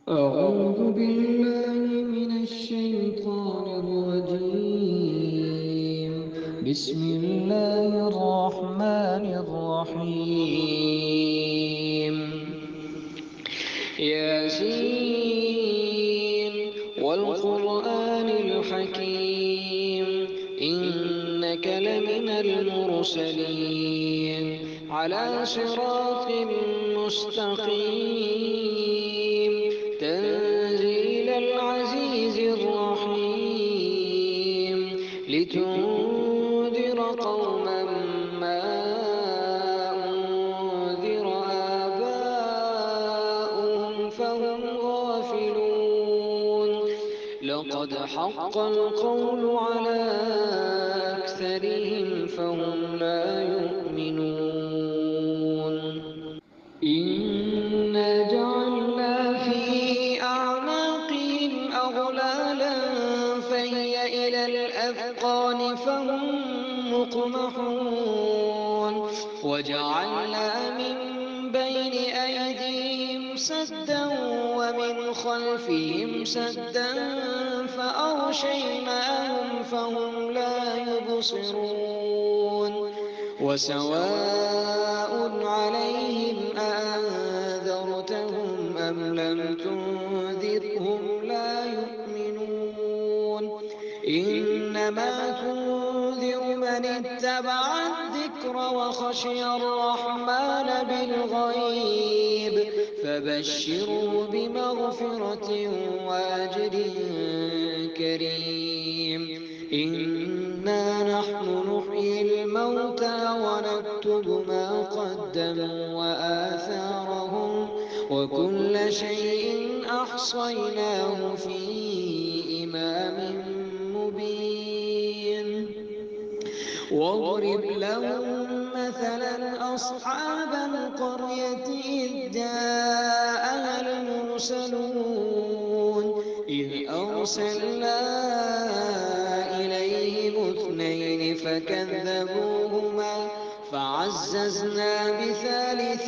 أعوذ بالله من الشيطان الرجيم. بسم الله الرحمن الرحيم. ياسين والقرآن الحكيم، إنك لمن المرسلين على صراط مستقيم، تنزيل العزيز الرحيم، لتنذر قوما ما أنذر آباؤهم فهم غافلون. لقد حق القول على أكثرهم فهم لا يؤمنون. إنا جعلنا في أعناقهم أغلالا فهي إلى الأذقان فهم مقمحون، وجعلنا من بين أيديهم سدا ومن خلفهم سدا فأغشيناهم فهم لا يبصرون. وسواء عليهم أأنذرتهم أم لم تنذرهم لا يؤمنون. إنما تنذر من اتبع الذكر وخشي الرحمن بالغيب، فبشروا بمغفرة وأجر كريم. إنا نحن نحيي الموتى ونكتب ما قدموا وآثارهم، وكل شيء أحصيناه في إمام مبين. واضرب لهم مثلا أصحاب القرية إذ جاءها المرسلون، إذ أرسلنا إليهم اثنين فكذبوهما فعززنا بثالث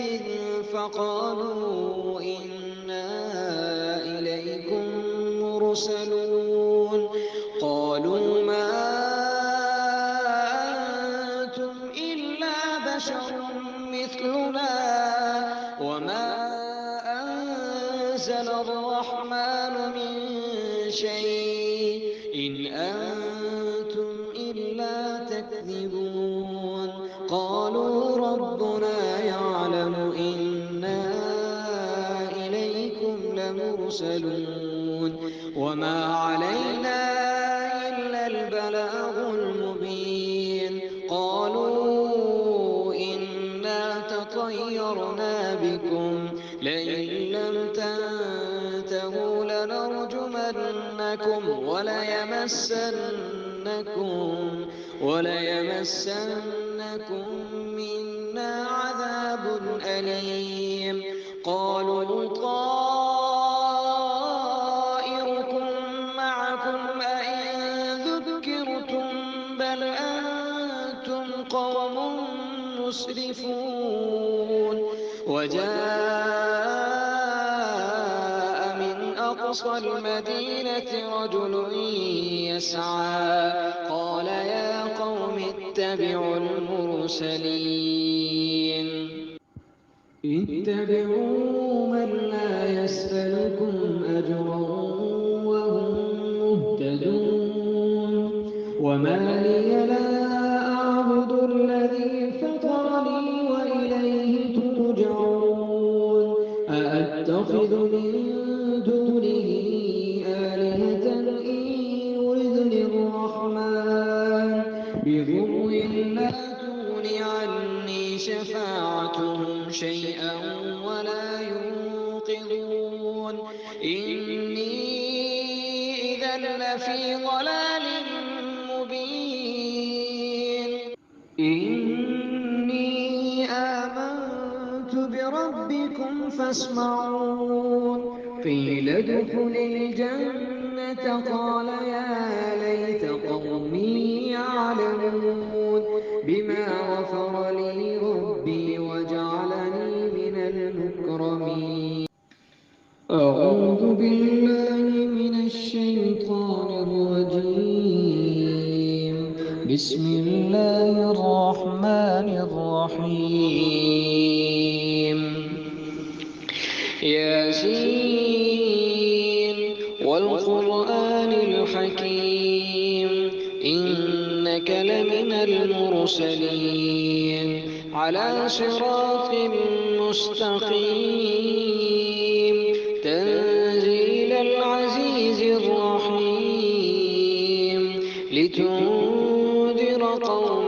فقالوا إنا إليكم مرسلون. قالوا ما أنتم إلا بشر مثلنا وما أنزل الرحمن من شيء إن أنتم إلا تكذبون. قالوا ربنا يعلم إنا إليكم لمرسلون وما علينا إلا البلاغ المبين. قالوا إنا تطيرنا بكم لئن لم تنتهوا لنرجمنكم وليمسنكم منا عذاب أليم. قالوا طائركم معكم أئن ذكرتم بل أنتم قوم مسرفون. وجاء من أقصى المدينة رجل يسعى قال يا قوم اتبعوا المرسلين. اتبعوا من لا يسألكم أجرا وهم مهتدون. وما لي لا أعبد الذي فطرني وإليه ترجعون. أأتخذ من دونه آلهة إن يردني الرحمن بضر لا تغن عني شفاعتهم شيئا ولا ينقذون. إني إذا لفي ضلال مبين. إني آمنت بربكم فاسمعون. قيل ادخل الجنة قال يا ليت قومي يعلمون بما غفر لي ربي وجعلني من المكرمين. أعوذ بالله من الشيطان الرجيم. بسم الله الرحمن الرحيم. ياسين والقرآن الحكيم إنك لمن المرسلين على صراط مستقيم تنزيل العزيز الرحيم لتنذر قوما